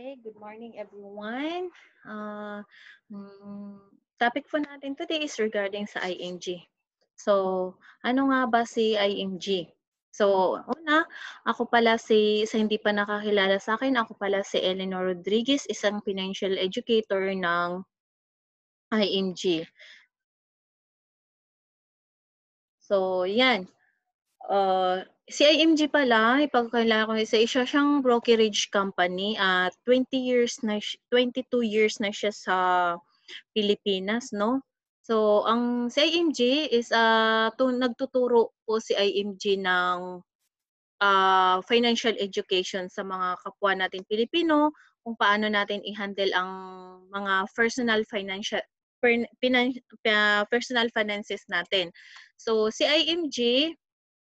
Okay, good morning everyone. Uh, mm, Topic po natin today is regarding sa IMG. So, ano nga ba si IMG? So, una, ako pala sa hindi pa nakakilala sa akin, ako pala si Eleanor Rodriguez, isang financial educator ng IMG. So, yan. Si IMG pala, ipagkailangan ko isa siyang brokerage company at 22 years na siya sa Pilipinas, 'no. So, ang si IMG is, nagtuturo po si IMG ng, financial education sa mga kapwa nating Pilipino, kung paano natin i-handle ang mga personal finances natin. So, si IMG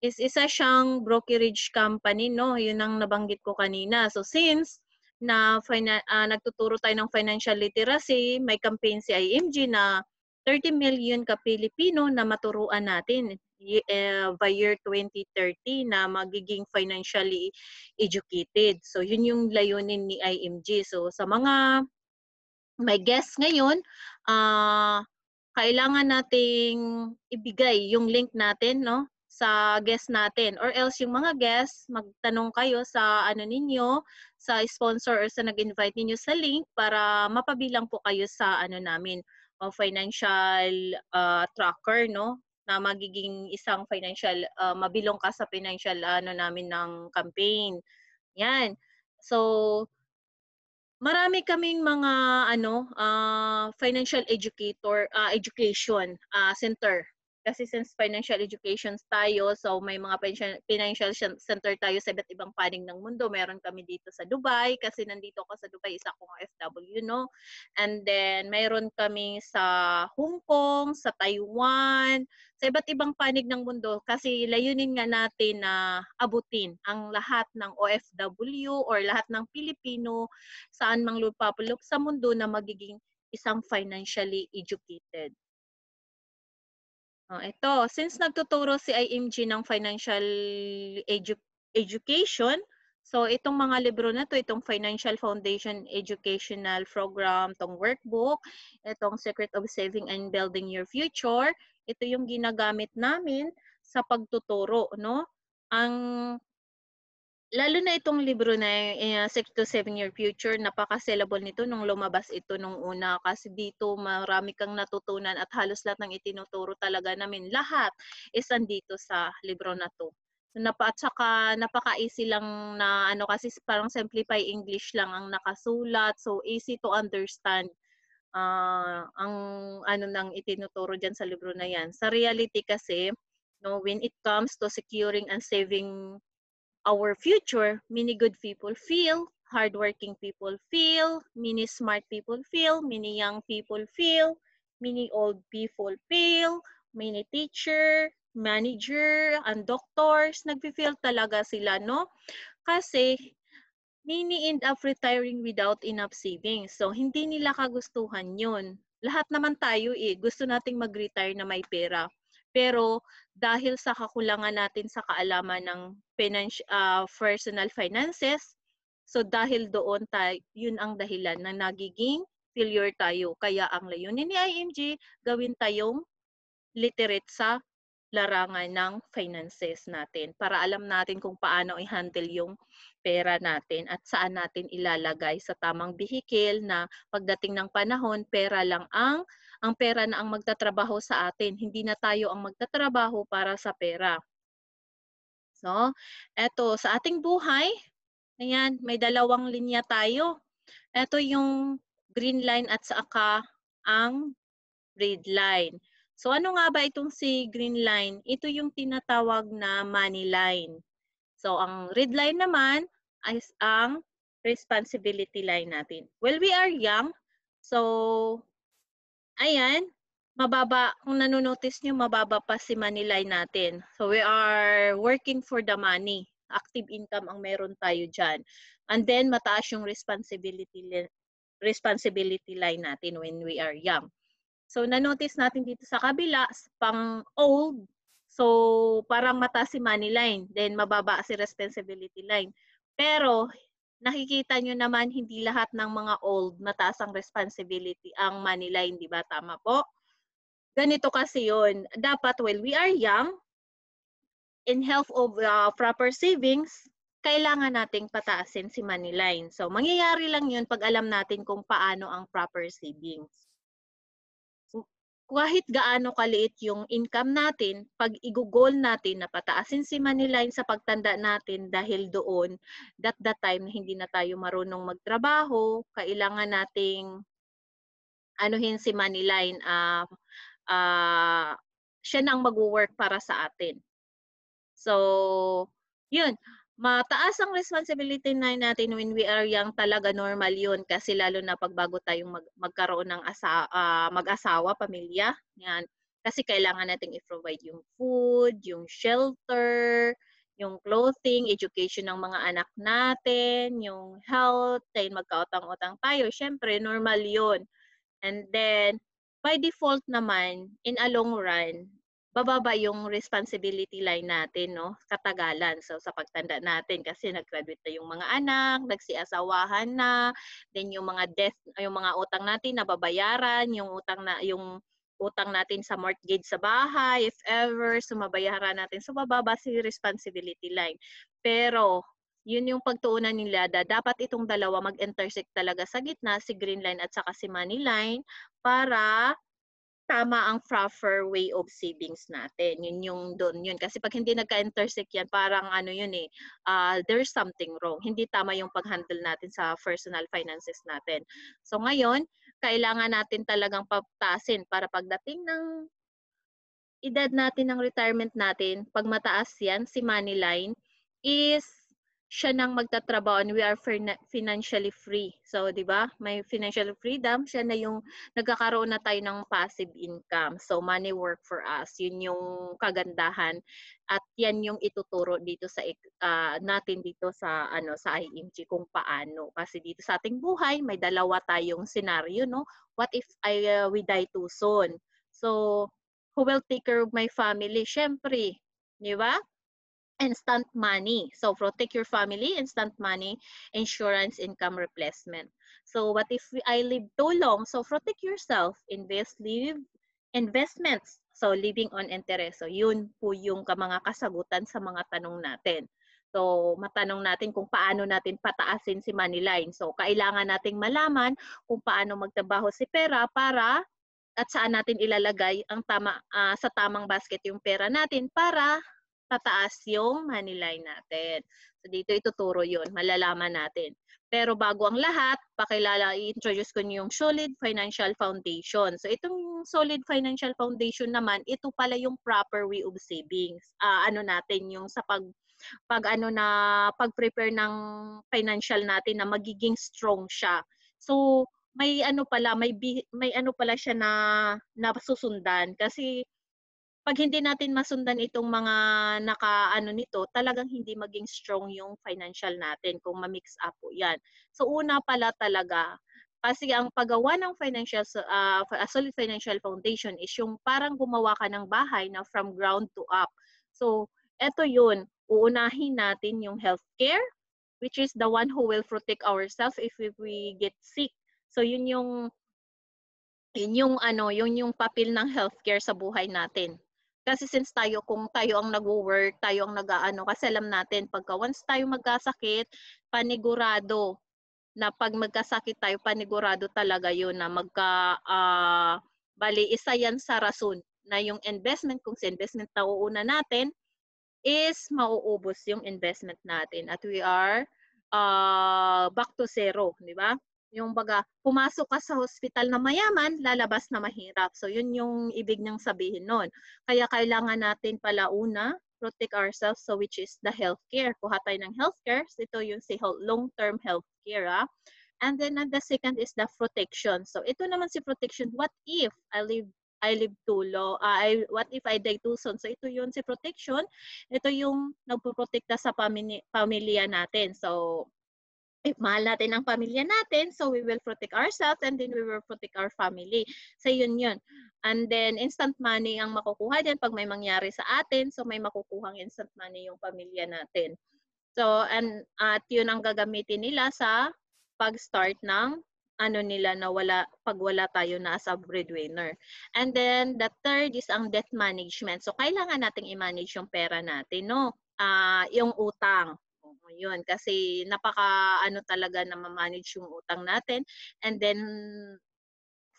is isa siyang brokerage company, 'no, 'yun ang nabanggit ko kanina. So, since nagtuturo tayo ng financial literacy, may campaign si IMG na 30 million ka-Pilipino na maturuan natin by year 2030 na magiging financially educated. So, 'yun yung layunin ni IMG. So, sa mga may guest ngayon, ah, kailangan nating ibigay yung link natin, 'no, sa guest natin, or else yung mga guests magtanong kayo sa ano ninyo, sa sponsor or sa nag-invite ninyo sa link para mapabilang po kayo sa ano namin, o financial, tracker, 'no, na magiging isang financial, mabilong ka sa financial ano namin ng campaign, 'yan. So, marami kaming mga ano, financial education, center. Kasi since financial education tayo, so may mga center tayo sa iba't ibang panig ng mundo. Meron kami dito sa Dubai, kasi nandito ako sa Dubai, isa akong OFW, 'no. And then mayroon kami sa Hong Kong, sa Taiwan, sa iba't ibang panig ng mundo, kasi layunin nga natin na abutin ang lahat ng OFW or lahat ng Pilipino saan mang lupapulok sa mundo na magiging isang financially educated. Ito, since nagtuturo si IMG ng financial education, so itong mga libro na 'to, itong Financial Foundation Educational Program, 'tong workbook, itong Secret of Saving and Building Your Future, ito yung ginagamit namin sa pagtuturo, 'no. Ang Lalo na itong libro na, 6 to 7 Year Future, napaka-sellable nito nung lumabas ito nung una, kasi dito marami kang natutunan at halos lahat ng itinuturo talaga namin, lahat is andito sa libro na 'to. So, at saka napaka-easy lang na ano, kasi parang Simplify English lang ang nakasulat, so easy to understand, ang ano ng itinuturo diyan sa libro na 'yan. Sa reality kasi, 'no, when it comes to securing and saving our future, many good people feel, hardworking people feel, many smart people feel, many young people feel, many old people feel, many teacher, manager, and doctors, nagfi-feel talaga sila, 'no? Kasi many end up retiring without enough savings. So, hindi nila kagustuhan yun. Lahat naman tayo gusto nating mag-retire na may pera. Pero dahil sa kakulangan natin sa kaalaman ng personal finances, so dahil doon yun ang dahilan na nagiging failure tayo. Kaya ang layunin ni IMG, gawin tayong literate sa larangan ng finances natin para alam natin kung paano i-handle yung pera natin at saan natin ilalagay sa tamang bihikil na pagdating ng panahon, pera lang ang pera na ang magtatrabaho sa atin, hindi na tayo ang magtatrabaho para sa pera. So, eto sa ating buhay, ayan, may dalawang linya tayo. Eto yung green line at saka ang red line. So, ano nga ba itong si green line? Ito yung tinatawag na money line. So, ang red line naman ay ang responsibility line natin. Well, we are young. So, ayan, mababa, kung nano-notice niyo, mababa pa si money line natin. So, we are working for the money. Active income ang meron tayo diyan. And then mataas yung responsibility line natin when we are young. So, na-notice natin dito sa kabila, pang old, so parang mataas si money line, then mababa si responsibility line. Pero nakikita nyo naman hindi lahat ng mga old mataas ang responsibility ang money line, di ba? Tama po? Ganito kasi yun. Dapat while we are young, in health of proper savings, kailangan nating pataasin si money line. So, mangyayari lang yun pag alam natin kung paano ang proper savings. Kahit gaano kaliit yung income natin, pag igugol natin na pataasin si money line sa pagtanda natin dahil doon, that time na hindi na tayo marunong magtrabaho, kailangan nating anuhin si money line, siya nang magwo-work para sa atin. So, yun, mataas ang responsibility na natin when we are young, talaga normal yun kasi lalo na pag bago tayong magkaroon ng mag-asawa, pamilya, yan. Kasi kailangan nating i-provide yung food, yung shelter, yung clothing, education ng mga anak natin, yung health, dahil magkautang-utang tayo. Syempre, normal yun. And then, by default naman, in a long run, bababa yung responsibility line natin, no? Katagalan. So, sa pagtanda natin, kasi nag-graduate na yung mga anak, nagsiasawahan na, then yung mga debt, yung mga utang natin nababayaran, yung utang natin sa mortgage sa bahay, if ever, sumabayaran natin. So, bababa si responsibility line. Pero, yun yung pagtuunan nila, dapat itong dalawa mag-intersect talaga sa gitna, si green line at saka si money line, para tama ang proper way of savings natin. Yun yung doon yun. Kasi pag hindi nagka-intersect yan, parang ano yun there's something wrong. Hindi tama yung pag-handle natin sa personal finances natin. So ngayon, kailangan natin talagang pataasin para pagdating ng edad natin ng retirement natin, pag mataas yan, si money line, is siya nang magtatrabaho and we are financially free. So, di ba? May financial freedom, siya na yung nagkakaroon na tayo ng passive income. So, money work for us. Yun yung kagandahan at yan yung ituturo dito sa natin dito sa sa IMG kung paano. Kasi dito sa ating buhay, may dalawa tayong scenario, no? What if we die too soon? So, who will take care of my family? Syempre, di ba? Instant money. So protect your family, instant money, insurance, income replacement. So what if I live too long? So protect yourself, live, investments. So living on interest. So yun po yung mga kasagutan sa mga tanong natin. So matanong natin kung paano natin pataasin si money line. So kailangan nating malaman kung paano magtrabaho si pera para at saan natin ilalagay ang sa tamang basket yung pera natin para tataas yung money line natin. So dito ituturo yun, malalaman natin. Pero bago ang lahat, i-introduce ko yung Solid Financial Foundation. So itong Solid Financial Foundation naman, ito pala yung proper way of savings. Natin yung sa pag-prepare ng financial natin na magiging strong siya. So may pala siya na nasusundan kasi pag hindi natin masundan itong mga nito, talagang hindi maging strong yung financial natin kung ma-mix up po yan. So una pala talaga, kasi ang paggawa ng solid financial foundation is yung parang gumawa ka ng bahay na from ground to up. So eto yun, uunahin natin yung healthcare, which is the one who will protect ourselves if we get sick. So yun yung papel ng healthcare sa buhay natin. Kasi since kung tayo ang nagwo-work, tayo ang kasi alam natin, pagka once tayo magkasakit, panigurado na pag magkasakit tayo, panigurado talaga yun na bali, isa yan sa rason na yung investment, kung sa investment na uuna natin, is mauubos yung investment natin at we are back to zero, di ba? Yung pumasok ka sa hospital na mayaman, lalabas na mahirap. So yun yung ibig niyang sabihin nun. Kaya kailangan natin pala una, protect ourselves, so which is the healthcare. Kuha tayo ng healthcare. So ito yung long-term healthcare. And then the second is the protection. So ito naman si protection. What if I live too low? What if I die too soon? So ito yun si protection. Ito yung nagpoprotekta sa pamilya natin. So if mahal natin ang pamilya natin, so we will protect ourselves and then we will protect our family. So yun. And then instant money ang makukuha din pag may mangyari sa atin. So may makukuhang instant money yung pamilya natin. So, at yun ang gagamitin nila sa pag-start ng ano nila na pag wala tayo na as a breadwinner. And then, the third is ang debt management. So, kailangan nating i-manage yung pera natin, no? Yung utang. Oo, yun. Kasi napaka ano talaga na ma-manage yung utang natin. And then,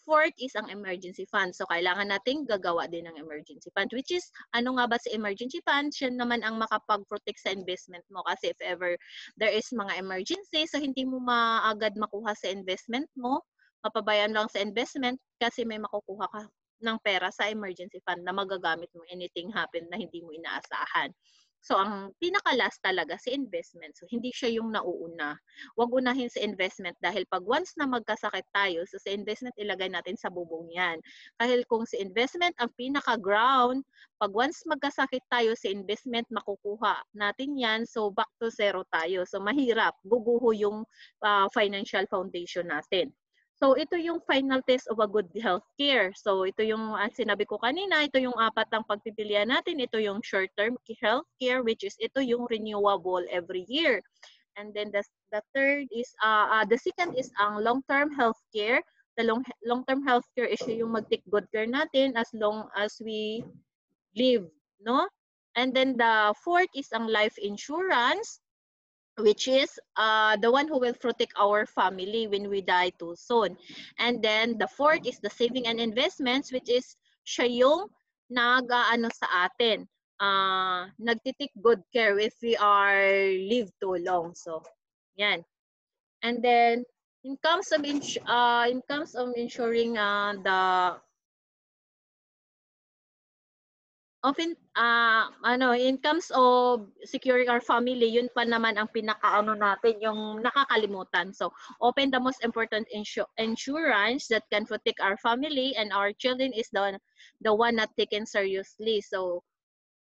fourth is ang emergency fund. So, kailangan nating gagawa din ng emergency fund, which is, ano nga ba sa emergency fund? Siya naman ang makapag-protect sa investment mo. Kasi if ever there is mga emergency, so hindi mo maagad makuha sa investment mo, mapabayan lang sa investment kasi may makukuha ka ng pera sa emergency fund na magagamit mo anything happen na hindi mo inaasahan. So, ang pinaka-last talaga si investment. So, hindi siya yung nauuna. Huwag unahin sa investment dahil pag once na magkasakit tayo, so sa investment ilagay natin sa bubong yan. Dahil kung sa investment ang pinaka-ground, pag once magkasakit tayo sa investment, makukuha natin yan, so back to zero tayo. So mahirap, guguho yung financial foundation natin. So ito yung final test of a good healthcare. So ito yung sinabi ko kanina, ito yung apat ang pagpipilian natin. Ito yung short-term healthcare, which is ito yung renewable every year. And then the third is the second is ang long-term healthcare. The long-term healthcare is yung mag-take good care natin as long as we live, no? And then the fourth is ang life insurance, which is the one who will protect our family when we die too soon. And then the fourth is the saving and investments, which is siya yung nag-aano sa atin, nagtitik good care if we are live too long. So, yan. And then, in terms of ensuring the often in terms of securing our family, yun pa naman ang pinakaano natin, yung nakakalimutan. So, open the most important insurance that can protect our family and our children is the one not taken seriously. So,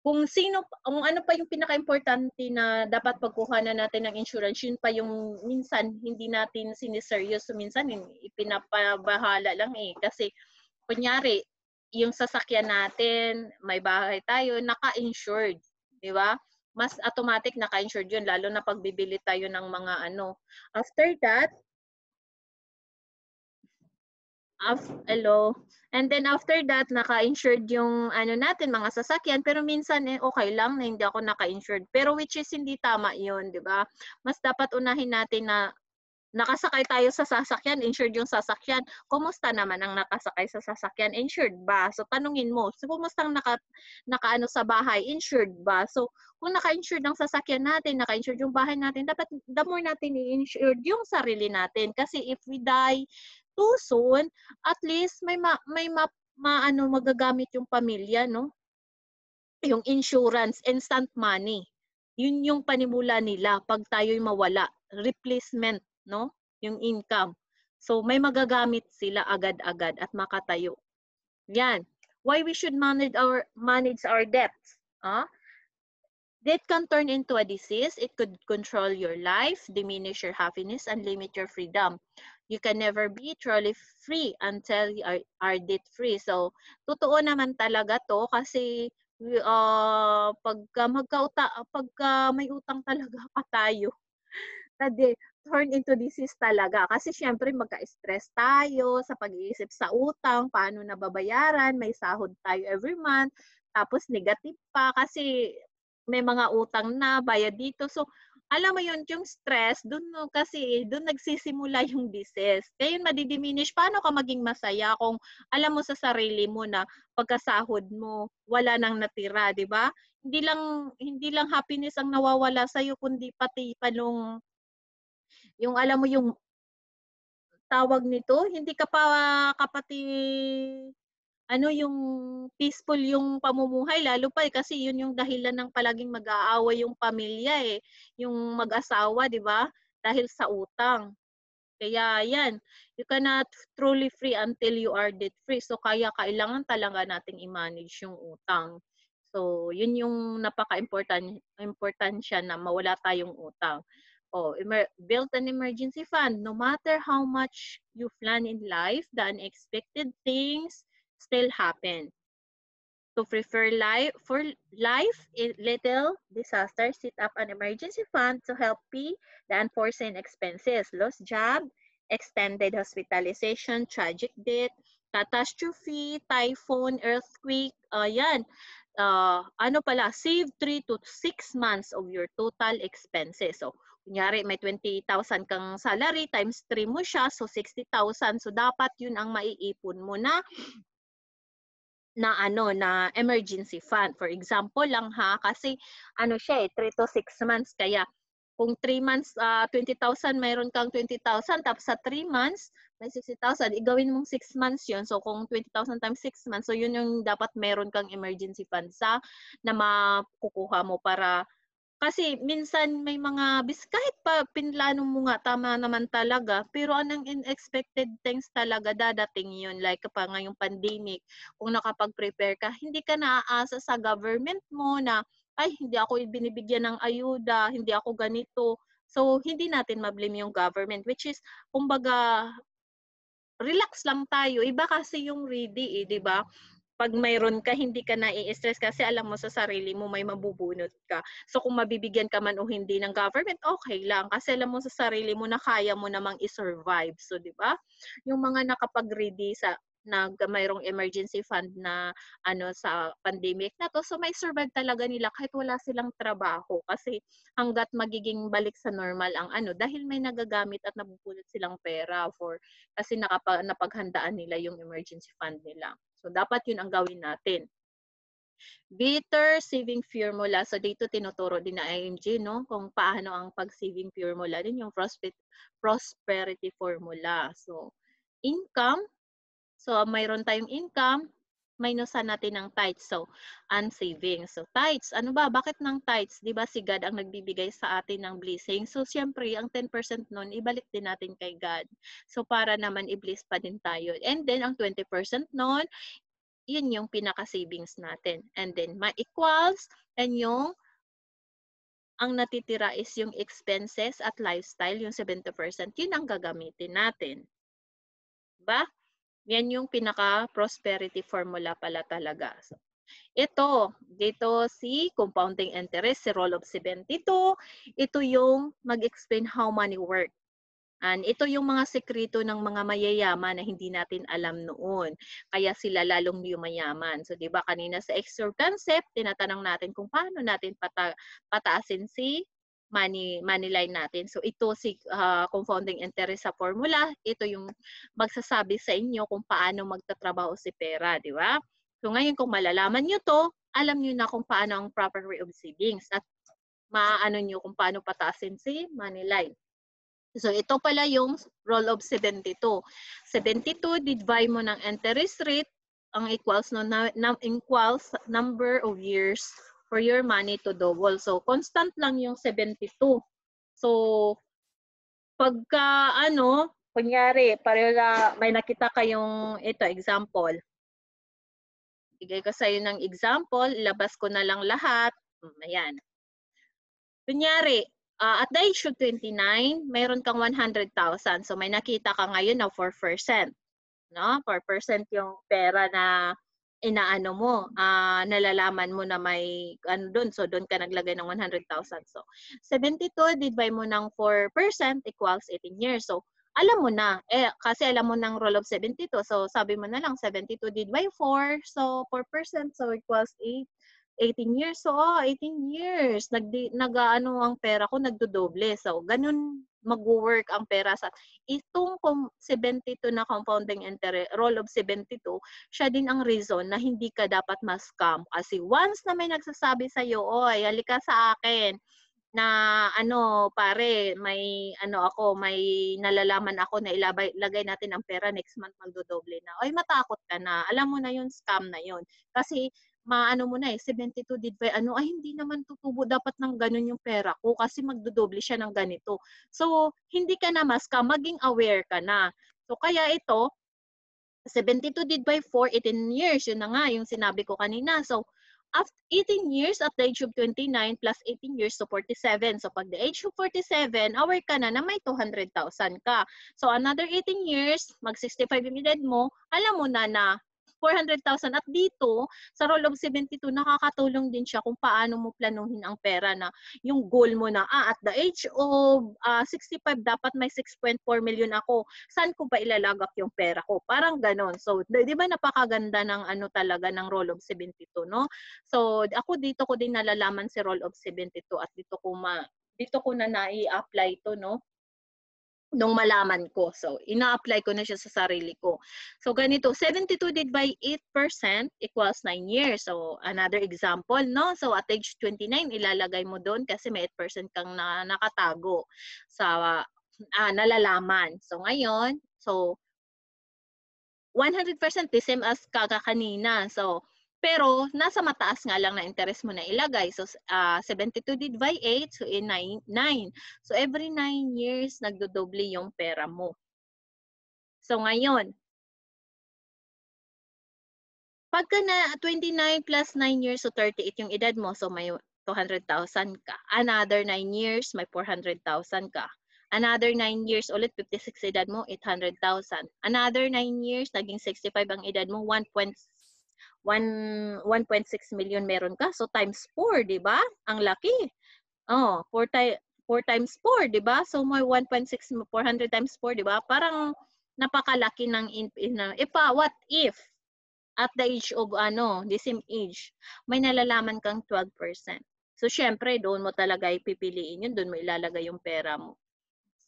kung ano pa yung pinaka-importante na dapat pagkuhanan natin ng insurance, yun pa yung minsan hindi natin siniseryoso, minsan ipinapabahala lang eh. Kasi kunyari, yung sasakyan natin, may bahay tayo, naka-insured, di ba? Mas automatic naka-insured yun, lalo na pag bibili tayo ng mga ano. After that, hello. And then after that, naka-insured yung ano natin, mga sasakyan, pero minsan okay lang na hindi ako naka-insured. Pero which is hindi tama yun, di ba? Mas dapat unahin natin na nakasakay tayo sa sasakyan, insured yung sasakyan. Kumusta naman ang nakasakay sa sasakyan? Insured ba? So tanungin mo, so kumusta ang nakaano sa bahay? Insured ba? So kung naka-insured ang sasakyan natin, naka-insured yung bahay natin, dapat the more natin i-insured yung sarili natin. Kasi if we die too soon, at least magagamit yung pamilya, no? Yung insurance, instant money. Yun yung panimula nila pag tayo'y mawala. Replacement, no? Yung income. So, may magagamit sila agad-agad at makatayo. Yan. Why we should manage our debts? Debt can turn into a disease. It could control your life, diminish your happiness, and limit your freedom. You can never be truly free until you are debt-free. So, totoo naman talaga to kasi pagka may utang talaga pa tayo, turn into disease talaga. Kasi syempre magka-stress tayo sa pag-iisip sa utang, paano nababayaran, may sahod tayo every month, tapos negative pa kasi may mga utang na, bayad dito. So, alam mo yun, yung stress, doon nagsisimula yung disease. Kaya yun madidiminish. Paano ka maging masaya kung alam mo sa sarili mo na pagkasahod mo, wala nang natira, di ba? Hindi lang happiness ang nawawala sa iyo kundi pati pa yung alam mo yung tawag nito, hindi ka pa kapati ano yung peaceful yung pamumuhay lalo pa kasi yun yung dahilan ng palaging mag-aaway yung pamilya yung mag-asawa, 'di ba? Dahil sa utang. Kaya yan, you cannot truly free until you are debt free. So kaya kailangan talaga nating i-manage yung utang. So yun yung importansya na mawala tayong utang. Build an emergency fund. No matter how much you plan in life, the unexpected things still happen. To prepare for life in little disaster, set up an emergency fund to help pay the unforeseen expenses, lost job, extended hospitalization, tragic death, catastrophe, typhoon, earthquake, yan. Ano pala, save 3 to 6 months of your total expenses. So, kunyari may 20,000 kang salary, times 3 mo siya, so 60,000. So, dapat yun ang maiipon mo na emergency fund. For example lang ha, kasi ano siya 3 to 6 months, kaya kung 3 months 20,000, mayroon kang 20,000, tapos sa 3 months may 60,000, igawin mong 6 months 'yon. So kung 20,000 times 6 months, so yun yung dapat meron kang emergency fund na makukuha mo para kasi minsan may mga kahit pa pinlano mo nga tama naman talaga, pero anong unexpected things talaga dadating yun. Like pa ngayong pandemic, kung nakapag-prepare ka, hindi ka naaasa sa government mo na, ay, hindi ako binibigyan ng ayuda, hindi ako ganito. So, hindi natin ma-blame yung government, which is, kumbaga, relax lang tayo. Iba kasi yung ready, di ba? Pag mayroon ka, hindi ka nai-stress kasi alam mo sa sarili mo may mabubunot ka. So kung mabibigyan ka man o hindi ng government, okay lang. Kasi alam mo sa sarili mo na kaya mo namang i-survive. So, di ba? Yung mga nakapag-ready mayroong emergency fund na sa pandemic na to, so may survive talaga nila kahit wala silang trabaho. Kasi hanggat magiging balik sa normal ang dahil may nagagamit at nabubulot silang pera kasi napaghandaan nila yung emergency fund nila. So, dapat yun ang gawin natin. Bitter saving formula. So, dito tinuturo din na IMG, no? Kung paano ang pag-saving formula din, yung prosperity formula. So, income. So, mayroon tayong income, minusan natin ng tithes. So, and savings. So, tithes. Ano ba? Bakit ng tithes? Di ba si God ang nagbibigay sa atin ng blessing? So, siyempre, ang 10% nun, ibalik din natin kay God. So, para naman i-bless pa din tayo. And then, ang 20% nun, yun yung pinaka-savings natin. And then, ma-equals, and ang natitira is yung expenses at lifestyle, yung 70%, yun ang gagamitin natin. Diba? Yan yung pinaka-prosperity formula pala talaga. So, dito si compounding interest, si role of 72, ito yung mag-explain how money work. And ito yung mga sekreto ng mga mayayaman na hindi natin alam noon. Kaya sila lalong yumayaman. So, di ba kanina sa extra concept, tinatanong natin kung paano natin pataasin si money line natin. So, ito si compounding interest sa formula. Ito yung magsasabi sa inyo kung paano magtatrabaho si pera, di ba? So, ngayon kung malalaman nyo to, alam nyo na kung paano ang proper way of savings at maaano nyo kung paano pataasin si money line. So, ito pala yung role of 72. 72, divide mo ng interest rate, ang equals equals number of years for your money to double. So, constant lang yung 72. So, pagka kunyari, may nakita kayong, example. Bigay ko sa'yo ng example, labas ko na lang lahat. Ayan. Kunyari, at the age of 29, mayroon kang 100,000. So, may nakita ka ngayon na 4%. No? 4% yung pera na inaano mo, nalalaman mo na may doon. So, doon ka naglagay ng 100,000. So, 72 divide mo ng 4% equals 18 years. So, alam mo na. Kasi alam mo ng role of 72. So, sabi mo na lang, 72 divide by 4. So, 4%. So, equals 18 years. So, 18 years. Ang pera ko, nagdodoble. So, ganun mag-work ang pera sa itong 72 na compounding interest, role of 72, siya din ang reason na hindi ka dapat ma-scam. Kasi once na may nagsasabi sa iyo, oy, halika sa akin na pare, may may nalalaman ako na ilagay natin ang pera next month magdodoble na. Oy, matakot ka na. Alam mo na yun, scam na yun. Kasi mo na 72 ay hindi naman tutubo dapat ng ganun yung pera ko kasi magdodoble siya ng ganito. So, hindi ka na ma-scam, maging aware ka na. So, kaya ito, 72 divide by 4, 18 years. Yun na nga yung sinabi ko kanina. So, after 18 years at the age of 29 plus 18 years, so 47. So, pag the age of 47, aware ka na may 200,000 ka. So, another 18 years, mag 65 yung edad mo, alam mo na 400,000 at dito sa Rule of 72 nakakatulong din siya kung paano mo planuhin ang pera na yung goal mo na at the age of 65 dapat may 6.4 million ako. Saan ko ba ilalagak yung pera ko? Parang ganon. So, di ba napakaganda ng ano talaga ng Rule of 72, no? So, ako dito ko din nalalaman si Rule of 72 at dito ko na nai-apply to, no? Nung malaman ko. So, ina-apply ko na siya sa sarili ko. So, ganito, 72 divided by 8% equals 9 years. So, another example, no? So, at age 29, ilalagay mo doon kasi may 8% kang nakatago sa nalalaman. So, ngayon, 100% the same as kanina. So, pero nasa mataas nga lang na interest mo na ilagay. So, 72 divided by 8, so 9. So, every 9 years, nagdodoble yung pera mo. So, ngayon, pagka na 29 plus 9 years, so 38 yung edad mo, so may 200,000 ka. Another 9 years, may 400,000 ka. Another 9 years ulit, 56 edad mo, 800,000. Another 9 years, naging 65 ang edad mo, 1.6 million meron ka. So times 4, di ba? Ang laki. Oh, 4 times 4, di ba? So may 1.6, 400 times 4, di ba? Parang napakalaki ng what if at the age of the same age, may nalalaman kang 12%. So syempre, doon mo talaga ipipiliin yun, doon mo ilalagay yung pera mo.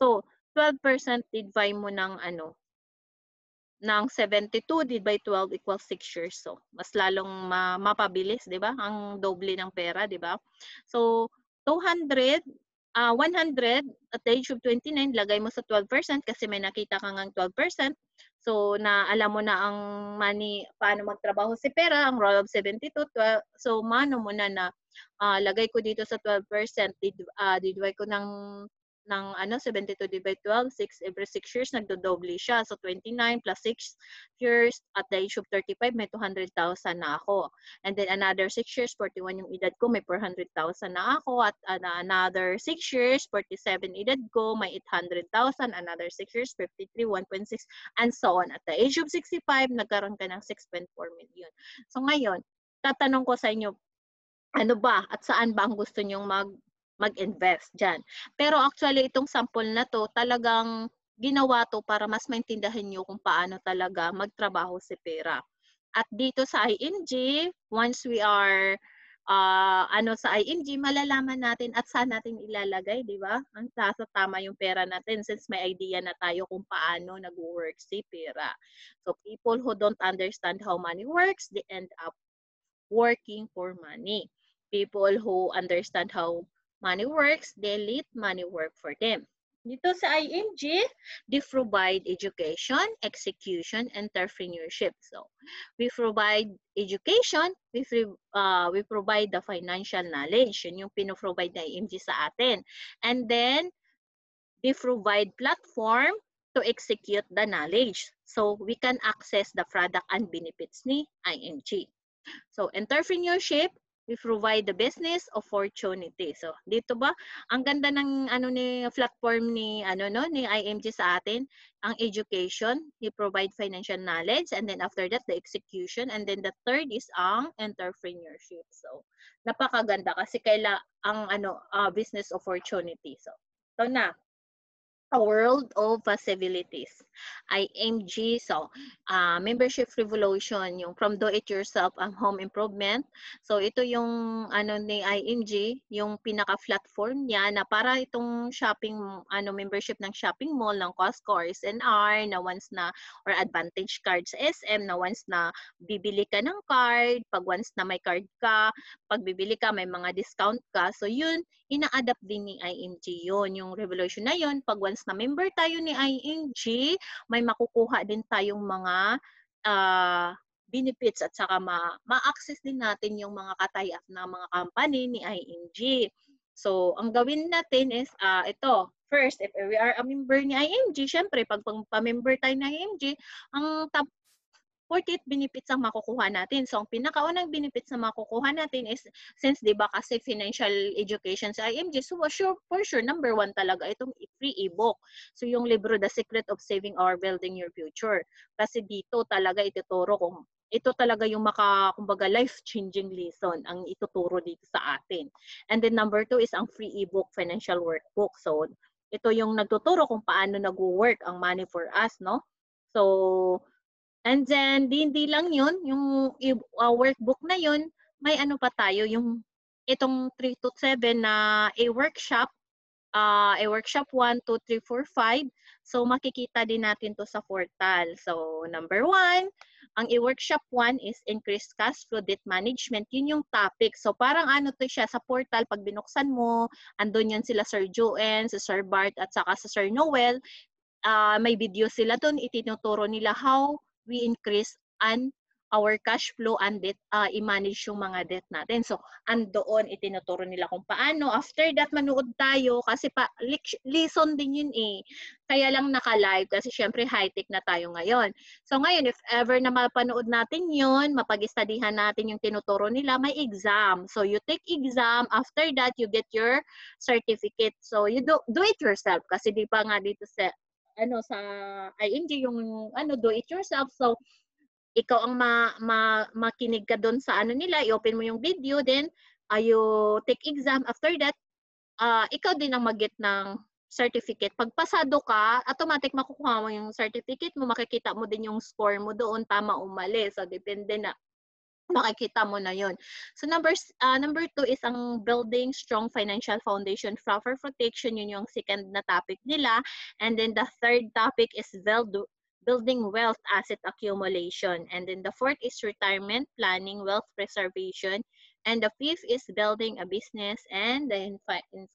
So 12% divide mo ng 72 divided by 12 equals 6 years. So, mas lalong mapabilis, di ba? Ang doble ng pera, di ba? So, 100 at the age of 29, lagay mo sa 12% kasi may nakita ka ngang 12%. So, alam mo na ang paano magtrabaho si pera, ang Rule of 72. So, mano mo na lagay ko dito sa 12%, divide ko ng 72 divided by 12, 6 every 6 years, nagdodoble siya. So, 29 plus 6 years, at the age of 35, may 200,000 na ako. And then, another 6 years, 41 yung edad ko, may 400,000 na ako. At another 6 years, 47 edad ko, may 800,000. Another 6 years, 53, 1.6, and so on. At the age of 65, nagkaroon ka ng 6.4 million. So, ngayon, tatanong ko sa inyo, ano ba at saan ba ang gusto nyong mag-invest dyan? Pero actually, itong sample na to, talagang ginawa to para mas maintindihan nyo kung paano talaga magtrabaho si pera. At dito sa IMG, once we are sa IMG, malalaman natin at saan natin ilalagay, di ba? Ang sa tama yung pera natin since may idea na tayo kung paano nag-work si pera. So people who don't understand how money works, they end up working for money. People who understand how money works, they let money work for them. Dito sa IMG, they provide education, execution, entrepreneurship. So, we provide education, we provide the financial knowledge. Yun yung pinoprovide na IMG sa atin. And then, they provide platform to execute the knowledge. So, we can access the product and benefits ni IMG. So, entrepreneurship, we provide the business opportunity. So, dito ba, ang ganda ng ni platform ni IMG sa atin, ang education, we provide financial knowledge, and then after that, the execution, and then the third is ang entrepreneurship. So, napakaganda kasi ang business opportunity. So, ito na. A world of possibilities. IMG, so membership revolution, yung from do-it-yourself ang home improvement. So ito yung ni IMG, yung pinaka-platform niya na para itong shopping membership ng shopping mall ng Costco or SNR na once na or Advantage Card sa SM na once na bibili ka ng card, pag once na may card ka, pag bibili ka may mga discount ka. So yun, ina-adapt din ni IMG yun. Yung revolution na yun, pag once na member tayo ni IMG, may makukuha din tayong mga benefits at saka ma-access din natin yung mga katay-up na mga company ni IMG. So, ang gawin natin is ito. First, if we are a member ni IMG, syempre, pag pa-member tayo ni IMG, ang top 48 benefits ang makukuha natin. So, ang pinakaunang benefits na makukuha natin is, since di ba kasi financial education sa IMG, so for sure, number 1 talaga itong free ebook. So, yung libro, The Secret of Saving or Building Your Future. Kasi dito talaga ituturo kung ito talaga yung kumbaga life-changing lesson ang ituturo dito sa atin. And then number 2 is ang free ebook financial workbook. So ito yung nagtuturo kung paano nagwo-work ang Money for Us, no? So, and then hindi lang yun, yung workbook na yun, may ano pa tayo, yung itong 3 to 7 na workshop 1, 2, 3, 4, 5. So makikita din natin to sa portal. So number 1, ang workshop 1 is increased cash flow debt management. Yun yung topic. So parang ano to siya sa portal, pag binuksan mo, andun yan sila Sir Joen, si Sir Bart, at saka si Sir Noel. May video sila doon, itinuturo nila how we increase our cash flow and debt, i-manage yung mga debt natin. So, andoon itinuturo nila kung paano. After that, manood tayo kasi lesson din yun eh. Kaya lang naka-live kasi syempre high-tech na tayo ngayon. So, ngayon, if ever na mapanood natin yun, mapag-studyhan natin yung tinuturo nila, may exam. So, you take exam. After that, you get your certificate. So, you do it yourself kasi di pa nga dito sa sa ING yung do it yourself. So ikaw ang makinig ka doon sa nila, i-open mo yung video, then you take exam. After that, ikaw din ang mag-get ng certificate. Pag pasado ka, automatic makukuha mo yung certificate mo, makikita mo din yung score mo doon, tama o mali. So depende na, makikita mo na yon. So number 2 is ang building strong financial foundation, proper protection, yun yung second na topic nila. And then the third topic is building wealth asset accumulation. And then the fourth is retirement planning, wealth preservation. And the fifth is building a business and in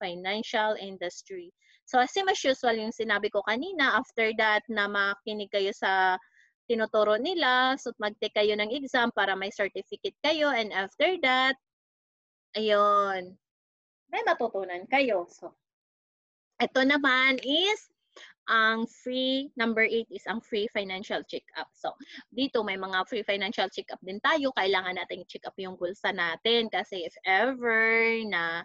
financial industry. So as usual yung sinabi ko kanina, after that na makinig kayo sa tinuturo nila. So, mag-take kayo ng exam para may certificate kayo. And after that, ayun, may matutunan kayo. So, ito naman is ang number 8 is ang free financial check-up. So, dito may mga free financial check-up din tayo. Kailangan natin check up yung bulsa natin kasi if ever na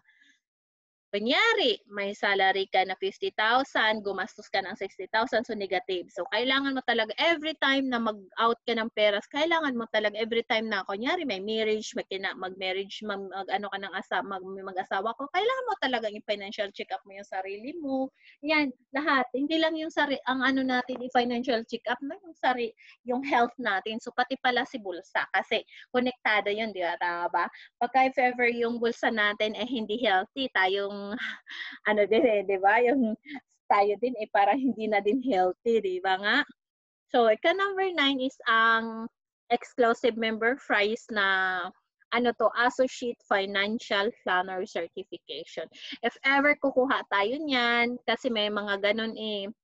kunyari, may salary ka na 50,000, gumastos ka ng 60,000, so negative. So, kailangan mo talaga every time na mag-out ka ng peras, kailangan mo talaga every time na, kunyari, may marriage, mag-marriage, mag-ano ka ng mag-asawa ko, kailangan mo talaga yung financial check-up mo yung sarili mo. Yan, lahat. Hindi lang yung ang ano natin, yung financial check-up, no? Yung health natin. So, pati pala si bulsa. Kasi, konektado yun, di ba? Tama ba? Pagka if ever yung bulsa natin ay hindi healthy, tayong din di ba? Yung tayo din parang hindi na din healthy, di ba nga? So, number 9 is ang exclusive member prize na Associate Financial Planner Certification. If ever kukuha tayo niyan, kasi may mga ganun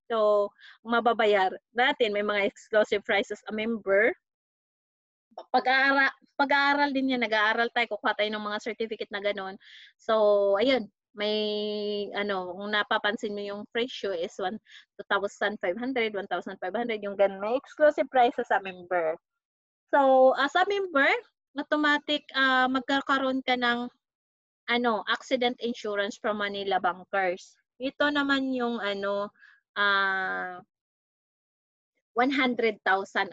So, mababayar natin, may mga exclusive prizes a member. Pag-aaral din yan, nag-aaral tayo, kukuha tayo ng mga certificate na gano'n. So, ayun, may kung napapansin mo yung presyo is 2,500, 1,500, yung ganun. May exclusive prices sa member. So, as a member, automatic magkakaroon ka ng accident insurance from Manila Bankers. Ito naman yung 100,000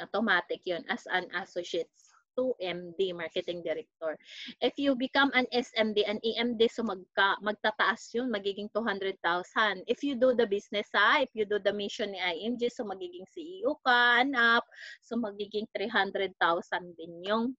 automatic yun as an associate to MD, Marketing Director. If you become an SMD, an EMD, so magtataas yun, magiging 200,000. If you do the business, if you do the mission ni IMG, so magiging CEO ka, so magiging 300,000 din yung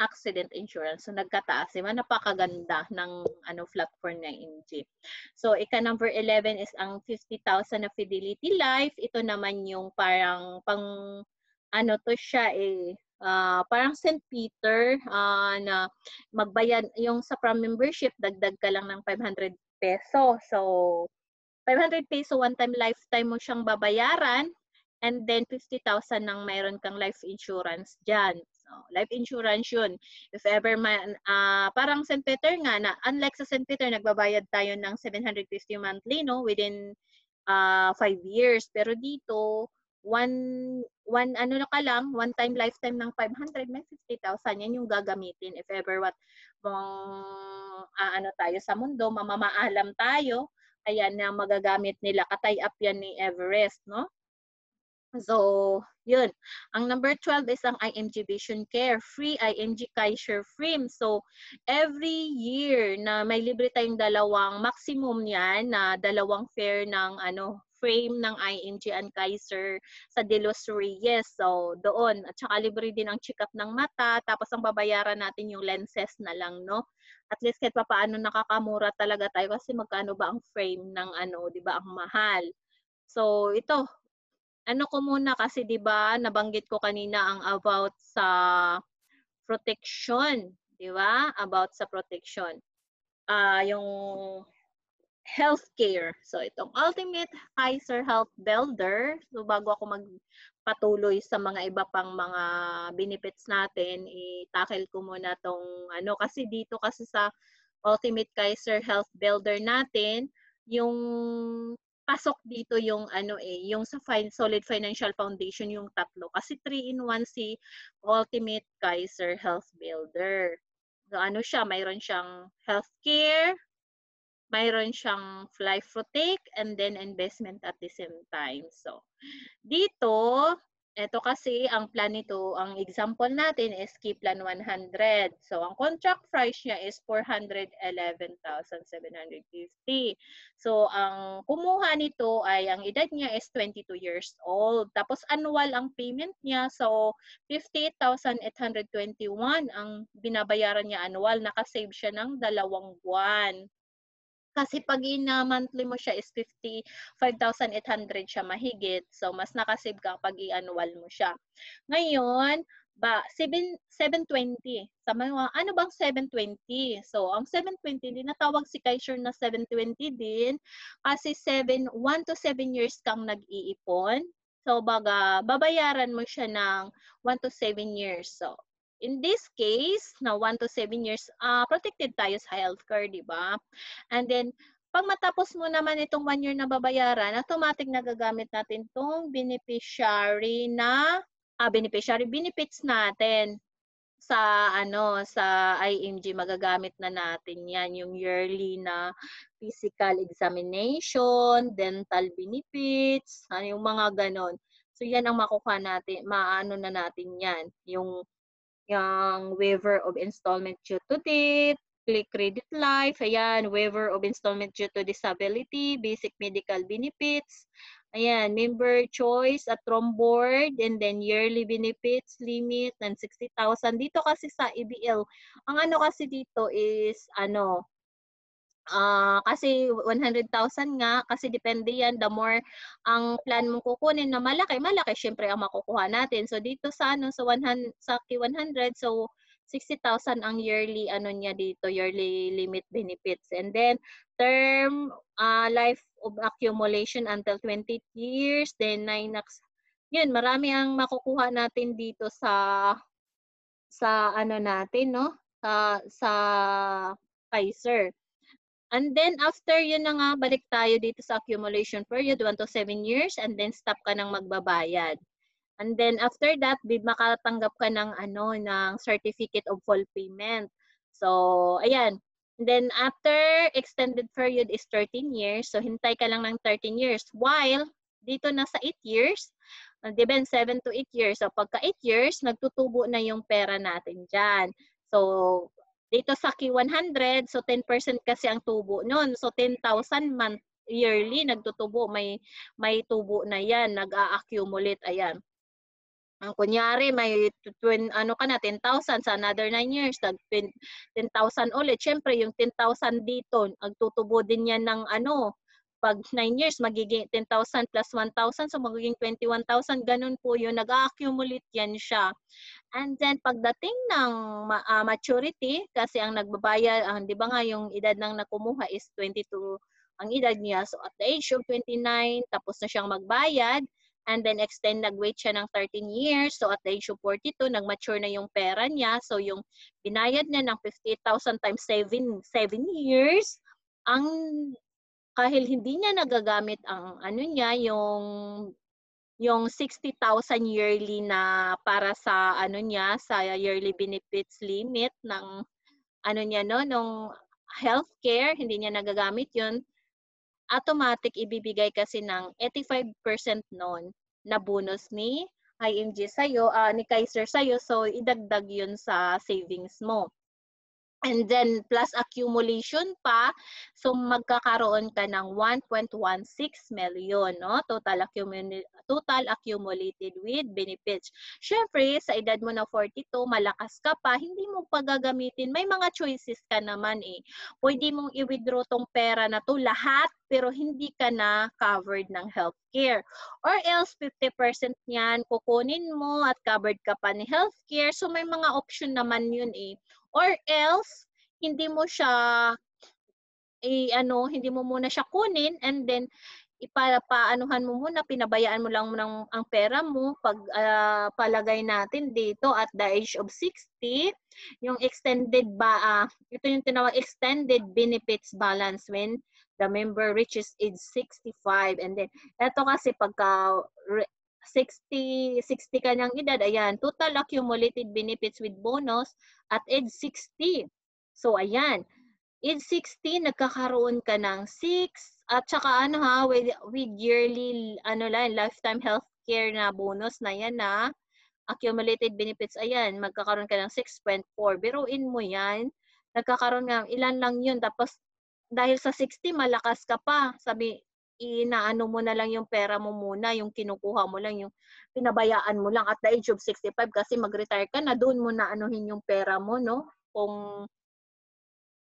accident insurance. So nagkataas, diba? Napakaganda ng platform na IMG. So number 11 is ang 50,000 na Fidelity Life. Ito naman yung parang to siya parang St. Peter na magbayad yung sa Prime membership, dagdag ka lang ng 500 peso. So 500 peso one time lifetime mo siyang babayaran. And then 50,000 nang mayroon kang life insurance dyan. So, life insurance yun. If ever parang St. Peter nga, na unlike sa St. Peter, nagbabayad tayo ng 750 monthly, no? Within 5 years. Pero dito, one time lifetime ng 500, may 50,000. Yan yung gagamitin. If ever tayo sa mundo, mamamaalam tayo, ayan na magagamit nila. Katay up yan ni Everest, no? So, yun. Ang number 12 is ang IMG Vision Care, free IMG Kaiser Frame. So, every year na may libre tayong dalawang maximum yan na dalawang fair ng frame ng IMG and Kaiser sa De Los Reyes. So, doon. At saka libre din ang check-up ng mata. Tapos ang babayaran natin yung lenses na lang, no? At least kahit papaano nakakamura talaga tayo kasi magkano ba ang frame ng 'di ba, ang mahal. So, ito, ko muna kasi 'di ba nabanggit ko kanina ang about sa protection, 'di ba? About sa protection. Yung healthcare. So itong Ultimate Kaiser Health Builder, so bago ako magpatuloy sa mga iba pang mga benefits natin, i-tackle ko muna tong kasi dito kasi sa Ultimate Kaiser Health Builder natin, yung pasok dito yung yung sa solid financial foundation yung tatlo. Kasi 3-in-1 si Ultimate Kaiser Health Builder. So siya, mayroon siyang healthcare, mayroon siyang life protect, and then investment at the same time. So dito, eto kasi ang plan nito, ang example natin is Key Plan 100. So, ang contract price niya is 411,750. So, ang kumuha nito ay ang edad niya is 22 years old. Tapos, annual ang payment niya. So, 58,821 ang binabayaran niya annual. Nakasave siya ng 2 buwan. Kasi 'pag ina-monthly mo siya is 55,800 siya mahigit. So, mas naka-save ka 'pag i-annual mo siya. Ngayon, 720. Sa mga ano bang 720? So, ang 720 tinatawag si Kaiser na 720 din kasi 1 to 7 years kang nag-iipon. So, babayaran mo siya ng 1 to 7 years. So, in this case, na 1 to 7 years, protected tayo sa healthcare, di ba? And then, pag matapos mo naman itong 1 year na babayaran, automatic nagagamit natin itong beneficiary benefits natin sa sa IMG. Magagamit na natin 'yan, yung yearly na physical examination, dental benefits, yung mga ganon. So, yan ang makukuha natin, maano na natin 'yan, yung waiver of installment due to debt, Click Credit Life, ayan, waiver of installment due to disability, basic medical benefits, ayan, member choice at Tromboard, and then yearly benefits limit ng 60,000. Dito kasi sa EBL, ang kasi dito is kasi 100,000 nga, kasi depende yan, the more ang plan mong kukunin na malaki, syempre ang makukuha natin. So dito sa sa Q100, so 60,000 ang yearly niya dito, yearly limit benefits. And then term life of accumulation until 20 years, then 9 yun, marami ang makukuha natin dito sa natin, no? Sa Kaiser. And then, after yun na nga, balik tayo dito sa accumulation period, 1 to 7 years, and then stop ka ng magbabayad. And then, after that, makatanggap ka ng, ng certificate of full payment. So, ayan. And then, after extended period is 13 years, so hintay ka lang ng 13 years. While, dito na sa 8 years, diba, 7 to 8 years. So, pagka 8 years, nagtutubo na yung pera natin dyan. So, dito sa Q100, so 10% kasi ang tubo nun. So 10,000 yearly nagtutubo, may tubo na 'yan, nag-a-accumulate, ayan. Ang kunyari may ka na 10,000 sa another 9 years, 10,000 ulit. Syempre yung 10,000 dito, nagtutubo din 'yan ng pag 9 years magiging 10,000 plus 1,000, so magiging 21,000, ganun po yun, nag-a-accumulate yan siya. And then pagdating ng maturity, kasi ang nagbabayad, 'di ba nga yung edad ng nakumuha is 22 ang edad niya. So at the age of 29, tapos na siyang magbayad, and then nag-wait siya ng 13 years. So at the age of 42, nag-mature na yung pera niya. So yung binayad niya ng 58,000 times 7 years, ang kahit hindi niya nagagamit ang niya, yung 60,000 yearly na para sa niya, sa yearly benefits limit ng niya, no, nung healthcare, hindi niya nagagamit yun, automatic ibibigay kasi ng 85% noon na bonus ni IMG sa'yo, ni Kaiser sa'yo. So, idagdag yun sa savings mo. And then, plus accumulation pa, so magkakaroon ka ng 1.16 million, no? Total accumulated with benefits. Syempre, sa edad mo na 42, malakas ka pa, hindi mo pagagamitin. May mga choices ka naman eh. Pwede mong i-withdraw tong pera na to lahat, pero hindi ka na covered ng healthcare. Or else, 50% niyan, kukunin mo at covered ka pa ni healthcare. So, may mga option naman yun eh. Or else, hindi mo siya hindi mo muna siya kunin, and then ipapaanuhan mo muna, pinabayaan mo lang ang pera mo pag palagay natin dito at the age of 60, yung ito yung tinawag extended benefits balance when the member reaches age 65. And then ito kasi pagka 60 ka ng edad, ayan, total accumulated benefits with bonus at age 60. So, ayan, age 60, nagkakaroon ka ng 6, at saka with yearly, lifetime healthcare na bonus na yan na accumulated benefits, ayan, magkakaroon ka ng 6.4. Biruin mo yan, nagkakaroon nga, ilan lang yun, tapos dahil sa 60, malakas ka pa, inaano mo na lang yung pera mo muna, yung kinukuha mo lang, yung pinabayaan mo lang at the age of 65 kasi mag-retire ka na, doon mo na anuhin yung pera mo, no? Kung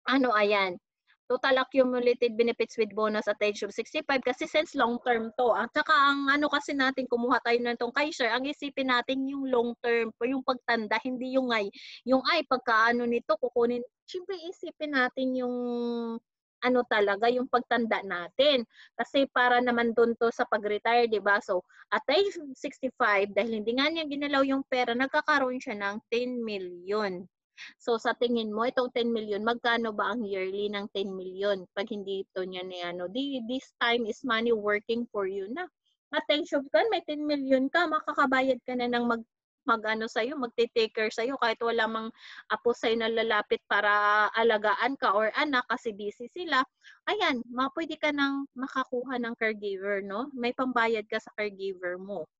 ayan, total accumulated benefits with bonus at the age of 65 kasi since long term to. At saka ang kasi natin, kumuha tayo na itong Kaiser, ang isipin natin yung long term, yung pagtanda, hindi yung pagkaano nito, kukunin. Siyempre isipin natin yung talaga yung pagtanda natin. Kasi para naman doon to sa pag-retire, di ba? So, at age 65, dahil hindi nga niya ginalaw yung pera, nagkakaroon siya ng 10 million. So, sa tingin mo, itong 10 million, magkano ba ang yearly ng 10 million? Pag hindi ito niya this time is money working for you na. Attention ka, may 10 million ka, makakabayad ka na ng magte-take care sa'yo kahit wala mang apo sa'yo na lalapit para alagaan ka or anak kasi busy sila. Ayan, pwede ka nang makakuha ng caregiver, no? May pambayad ka sa caregiver mo.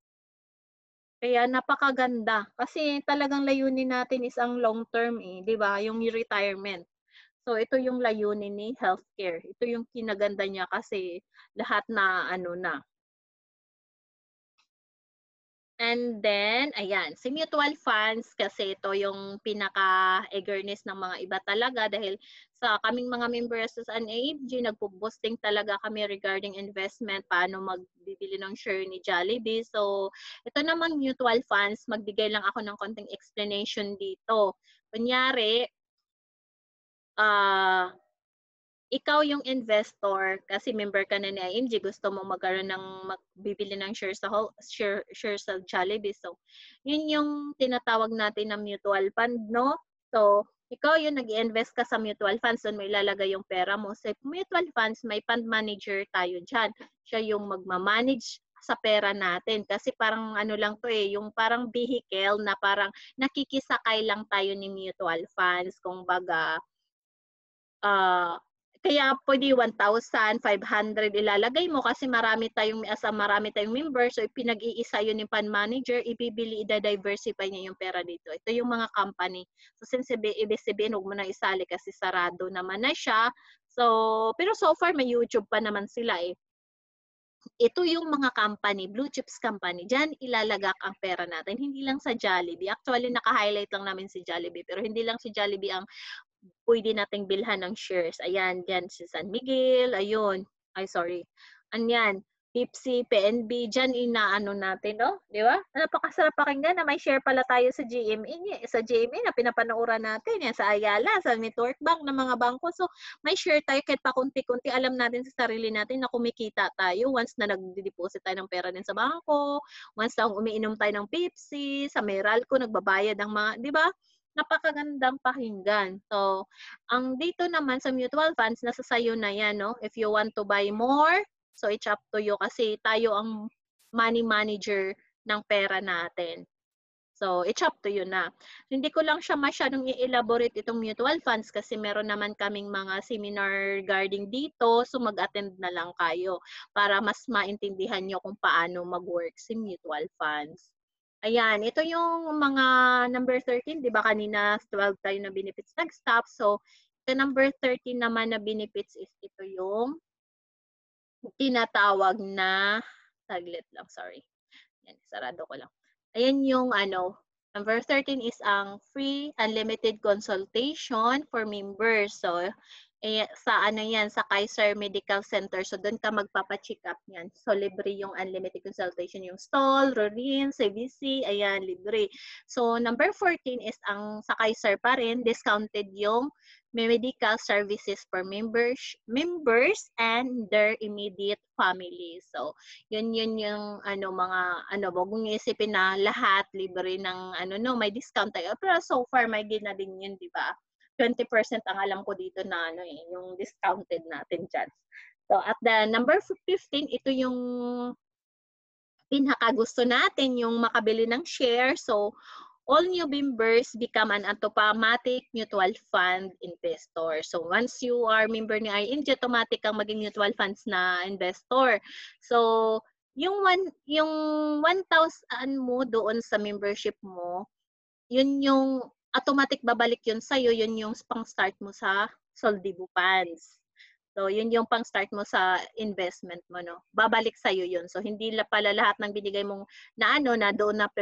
Kaya napakaganda kasi talagang layunin natin is ang long term 'di ba? Yung retirement. So ito yung layunin ni healthcare. Ito yung kinaganda niya kasi lahat na na. And then, ayan, si mutual funds kasi ito yung pinaka-eagerness ng mga iba talaga dahil sa kaming mga members sa AFG, nagpo-boosting talaga kami regarding investment, paano magbibili ng share ni Jollibee. So, ito namang mutual funds, magbigay lang ako ng konting explanation dito. Kunyari, ikaw yung investor kasi member ka na ni IMG, gusto mo magkaroon ng magbibili ng shares sa Jollibee. So, yun yung tinatawag natin na mutual fund, no? So, ikaw yung nag-invest ka sa mutual funds, doon may ilalagay yung pera mo. Sa mutual funds, may fund manager tayo dyan. Siya yung magmamanage sa pera natin. Kasi parang lang to yung parang vehicle na parang nakikisakay lang tayo ni mutual funds. Kung baga, kaya pwede 1,500 ilalagay mo kasi marami tayong member, so pinag-iisa yun yung fund manager, ida-diversify niya yung pera dito. Ito yung mga company. So since ibig sabihin, huwag mo na isali kasi sarado naman na siya. So, pero so far may YouTube pa naman sila Ito yung mga company, blue chips company, dyan ilalagak ang pera natin. Hindi lang sa Jollibee. Actually, naka-highlight lang namin si Jollibee, pero hindi lang si Jollibee ang pwede nating bilhan ng shares. Ayan, dyan si San Miguel, ayun. Anyan, Pepsi, PNB, dyan inaano natin, no? Di ba? Napakasarap pakinggan na may share pala tayo sa GMA. Sa GMA na pinapanooran natin, yan, sa Ayala, sa Network Bank, ng mga bangko. So, may share tayo kahit pa kunti-kunti. Alam natin sa sarili natin na kumikita tayo once na nag-deposit tayo ng pera din sa bangko, once na umiinom tayo ng Pepsi, sa Meralco, nagbabayad ng mga, di ba? Napakagandang pakinggan. So, ang dito naman sa mutual funds, nasa sayo na yan, no? If you want to buy more, so it's up to you kasi tayo ang money manager ng pera natin. So, it's up to you na. Hindi ko lang siya masyadong i-elaborate itong mutual funds kasi meron naman kaming mga seminar regarding dito. So, mag-attend na lang kayo para mas maintindihan nyo kung paano mag-work si mutual funds. Ayan, ito yung mga number 13. Di ba kanina 12 tayo na benefits nag-stop. So, the number 13 naman na benefits is ito yung tinatawag na, saglit lang, sorry. Yan, sarado ko lang. Ayan yung number 13 is ang free unlimited consultation for members. So, sa yan, sa Kaiser Medical Center. So, doon ka magpapa-check up yan. So, libre yung unlimited consultation. Yung stall, Rorin, CBC, ayan, libre. So, number 14 is ang sa Kaiser pa rin, discounted yung medical services for members and their immediate family. So, yun yung wag mong isipin na lahat libre ng may discount tayo. Pero so far may gina din yun, di ba? 20% ang alam ko dito na yung discounted natin dyan. So, at the number 15, ito yung pinaka-gusto natin, yung makabili ng share. So, all new members become an automatic mutual fund investor. So, once you are member ni ING, automatic kang maging mutual funds na investor. So, yung 1,000 mo doon sa membership mo, yun yung automatic babalik yun sa'yo, yun yung pang-start mo sa Soldibo funds. So, yun yung pang-start mo sa investment mo, no? Babalik sa'yo yun. So, hindi pala lahat ng binigay mong na doon na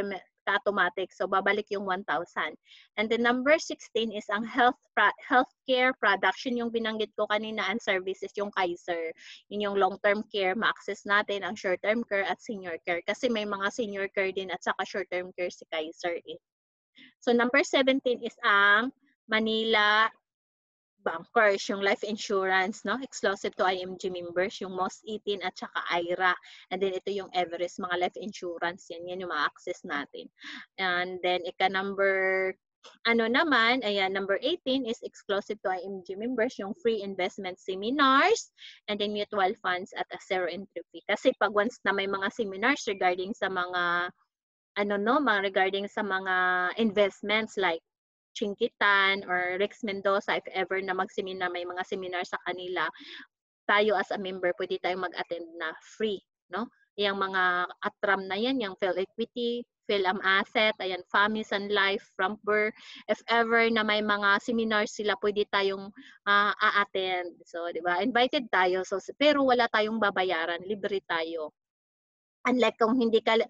automatic. So, babalik yung 1,000. And the number 16 is ang healthcare products. Yun yung binanggit ko kanina, and services, yung Kaiser. Yun yung long-term care, ma-access natin ang short-term care at senior care. Kasi may mga senior care din at saka short-term care si Kaiser. So, number 17 is ang Manila Bankers, yung life insurance, no? Exclusive to IMG members, yung MOS 18 at saka IRA. And then ito yung Everest, mga life insurance, yan yung ma-access natin. And then number number 18 is exclusive to IMG members, yung free investment seminars, and then mutual funds at a zero entry fee. Kasi pag once na may mga seminars regarding sa mga regarding sa mga investments like Chinkitan or Rex Mendoza, if ever na mag-seminar, may mga seminar sa kanila, tayo as a member, pwede tayong mag-attend na free, no? Yung mga ATRAM na yan, yung Phil Equity, PhilAm Asset, ayan, FAMI, Sun Life, Fromper, if ever na may mga seminar sila, pwede tayong a-attend. So, di ba? Invited tayo, so, pero wala tayong babayaran, libre tayo. Unlike kung hindi ka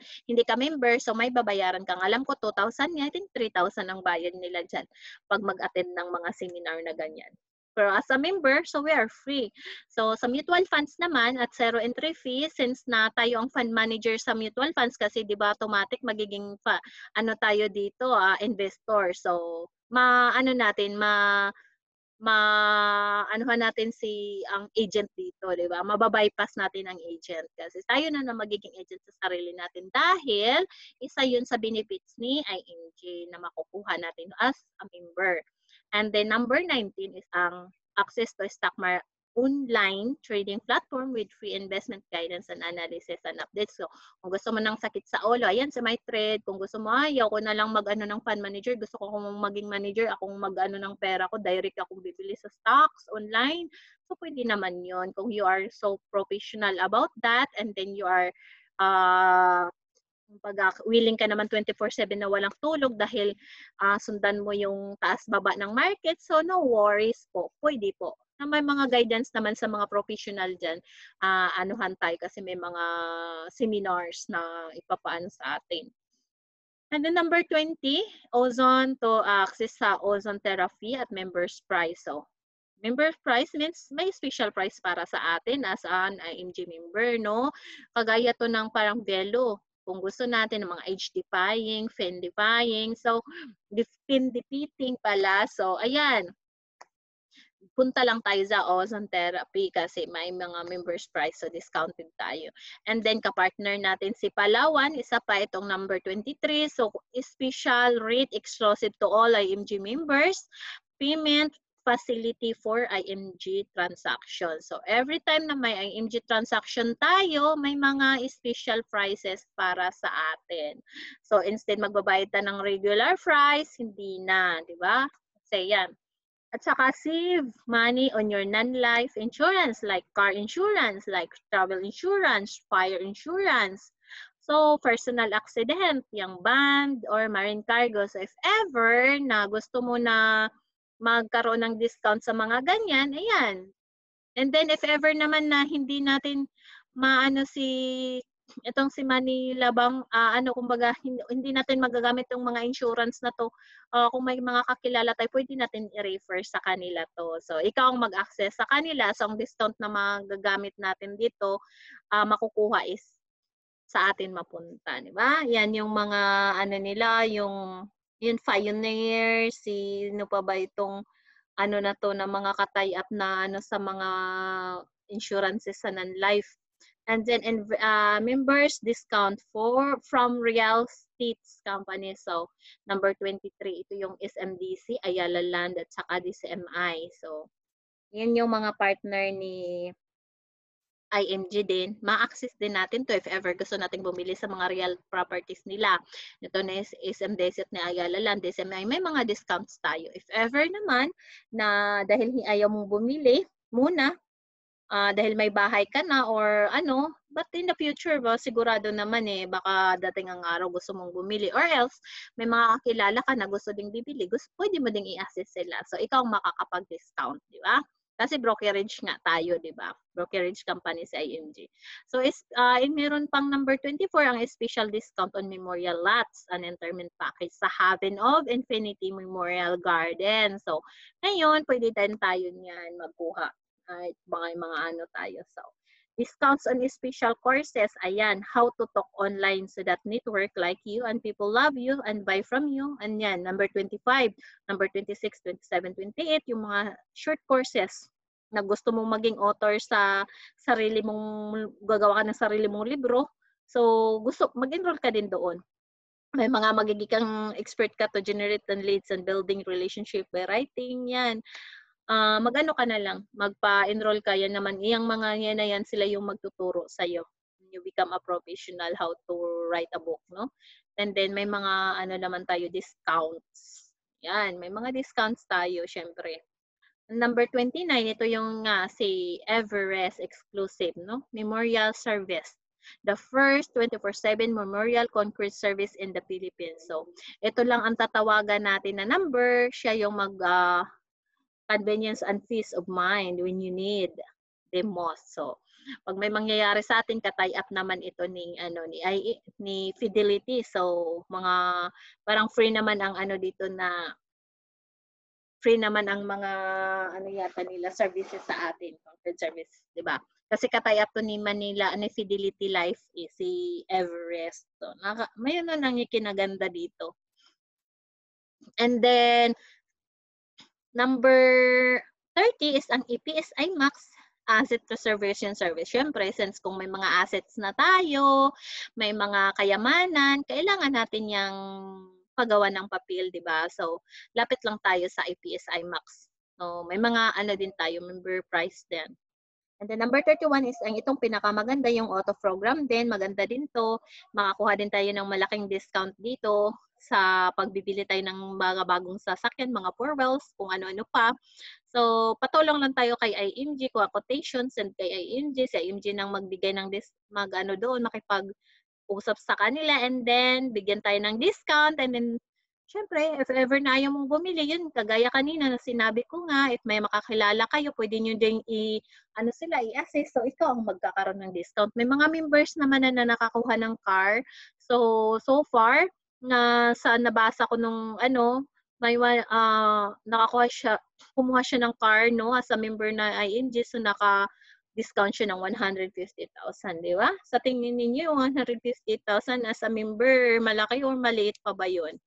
member, so may babayaran kang. Alam ko 2,000 yan, I think 3,000 ang bayad nila dyan pag mag-attend ng mga seminar na ganyan. Pero as a member, so we are free. So sa mutual funds naman at zero entry fee, since na tayo ang fund manager sa mutual funds kasi 'di ba automatic magiging tayo dito, investor. So maanuhan natin ang agent dito, di ba? Mababypass natin ang agent kasi tayo na magiging agent sa sarili natin dahil isa yun sa benefits ni ING na makukuha natin as a member. And then number 19 is ang access to stock market online trading platform with free investment guidance and analysis and updates. So, kung gusto mo ng sakit sa ulo, ayan sa MyTrade. Kung gusto mo, ayaw ko na lang ng fund manager. Gusto ko kung maging manager, akong ng pera ko, direct akong bibili sa stocks online. So, pwede naman yon kung you are so professional about that and then you are willing ka naman 24/7 na walang tulog dahil sundan mo yung taas-baba ng market. So, no worries po. Pwede po. Na may mga guidance naman sa mga professional dyan, anuhan tayo kasi may mga seminars na ipapaano sa atin. And then number 20, ozone to access sa ozone therapy at members price. So, members price means may special price para sa atin as an IMG member, no? Kagaya to ng parang Velo. Kung gusto natin ng mga age-defying, fin-defying, so, fin-defeating pala. So, ayan. Punta lang tayo sa ozone therapy kasi may mga members price so discounted tayo. And then kapartner natin si Palawan, isa pa itong number 23. So special rate exclusive to all IMG members. Payment facility for IMG transaction. So, every time na may IMG transaction tayo, may mga special prices para sa atin. So, instead magbabayad ta ng regular price, hindi na, di ba? Kasi yan. At saka save money on your non-life insurance like car insurance, like travel insurance, fire insurance. So, personal accident, yung band or marine cargo. So, if ever na gusto mo na magkaroon ng discount sa mga ganyan, ayan. And then, if ever naman na hindi natin maano itong si Manila Bang, kumbaga, hindi natin magagamit yung mga insurance na to, kung may mga kakilala tayo, pwede natin i-refer sa kanila to. So, ikaw ang mag-access sa kanila. So, ang discount na magagamit natin dito, makukuha is sa atin mapunta, di ba? Yan yung mga ano nila, yung Pioneer, sino pa ba itong ano na to na mga ka-tie-up na ano sa mga insurances sa non-life. And then members discount from real estate company. So number 23, ito yung SMDC, Ayala Land at saka DCMI. So yan yung mga partner ni IMG din, ma-access din natin to if ever gusto nating bumili sa mga real properties nila. Ito na is SM Desert ni Ayala Land, DCMI, may mga discounts tayo. If ever naman na dahil ayaw mong bumili muna, dahil may bahay ka na or ano, but in the future ba, sigurado naman baka dating ang araw gusto mong bumili or else may mga kakilala ka na gusto ding bibili, pwede mo ding i-access sila. So, ikaw ang makakapag-discount, di ba? Kasi brokerage nga tayo, di ba? Brokerage company sa IMG. So, meron pang number 24, ang special discount on memorial lots and interment package sa Haven of Infinity Memorial Garden. So, ngayon, pwede din tayo niyan magkuha. Mga ano tayo. So, discounts on special courses. Ayan, how to talk online so that network like you and people love you and buy from you. And yan, number 25, number 26, 27, 28, yung mga short courses na gusto mong maging author sa sarili mong, gagawa ka ng sarili mong libro. So, mag-enroll ka din doon. May mga magiging kang expert ka to generate and leads and building relationship by writing, yan. Mag-ano ka na lang, magpa-enroll ka, yan naman, iyang mga yan na yan, sila yung magtuturo sa'yo. You become a professional how to write a book, no? And then, may mga, ano naman tayo, discounts. Yan, may mga discounts tayo, syempre. Number 29, ito yung si Everest exclusive, no? Memorial service. The first 24/7 memorial concrete service in the Philippines. So, ito lang ang tatawagan natin na number. Siya yung convenience and peace of mind when you need the most. So, pag may mangyayari sa atin, ka-tie up naman ito ni Fidelity. So, parang free naman ang free naman ang mga nila services sa atin, concrete service, 'di ba? Kasi ka-tie up to ni Fidelity Life si Everest. So, may nang ikinaganda dito. And then number 30 is ang EPSI Max Asset Preservation Service. Siyempre, since kung may mga assets na tayo, may mga kayamanan, kailangan natin yung paggawa ng papel, di ba? So, lapit lang tayo sa EPSI Max. So, may mga din tayo, member price din. And then number 31 is ang itong pinakamaganda, yung auto program din. Maganda din to. Makakuha din tayo ng malaking discount dito sa pagbibili tayo ng mga bagong sasakyan, mga four wheels, kung ano-ano pa. So, patulong lang tayo kay IMG, kuha quotations, and kay IMG. Si IMG nang magbigay ng doon, makipag-usap sa kanila, and then bigyan tayo ng discount, and then syempre, if ever na ayaw mong bumili, yun, kagaya kanina na sinabi ko nga, if may makakilala kayo, pwede nyo ding i-assess. So, ikaw ang magkakaroon ng discount. May mga members naman na nakakakuha ng car. So far, sa nabasa ko nung kumuha siya ng car, no, as a member na ING, so discount siya ng 150,000, di ba? Sa tingin ninyo, 150,000 as a member, malaki or maliit pa ba yun?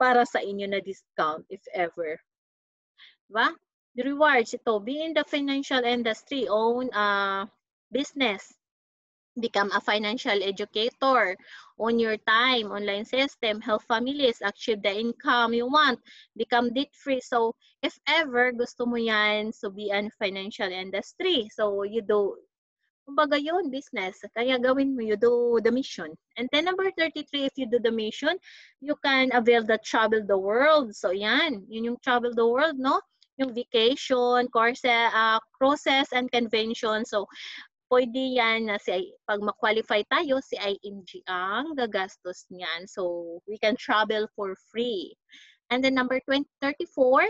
Para sa inyo na discount, if ever. Diba? The rewards, ito, be in the financial industry, own business. Become a financial educator. Own your time, online system, help families achieve the income you want, become debt-free. So, if ever gusto mo yan, so be an financial industry. So, you do, kumbaga yun, business. Kaya gawin mo, you do the mission. And then number 33, if you do the mission, you can avail the travel the world. So, yan. Yun yung travel the world, no? Yung vacation, courses, cruises, and convention. So, pwede yan na pag ma-qualify tayo, si IMG ang gagastos niyan. So, we can travel for free. And then number 34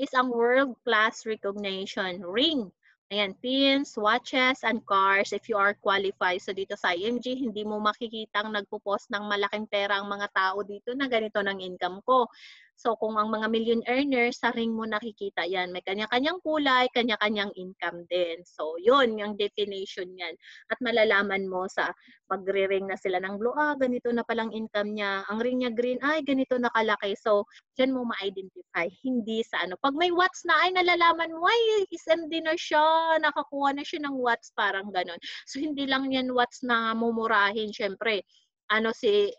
is ang world-class recognition ring. Ayan, pins, watches, and cars if you are qualified. So dito sa IMG, hindi mo makikitang nagpo-post ng malaking pera ang mga tao dito na ganito ng income ko. So kung ang mga million earners, sa ring mo nakikita yan. May kanya-kanyang kulay, kanya-kanyang income din. So yun, yung definition yan. At malalaman mo sa magre-ring na sila ng blue, ganito na palang income niya. Ang ring niya green, ay ganito na kalaki. So diyan mo ma-identify, hindi sa ano. Pag may watts na, ay nalalaman mo, ay SMD na siya, nakakuha na siya ng watts, parang ganon. So hindi lang yan watts na mumurahin, syempre. Ano si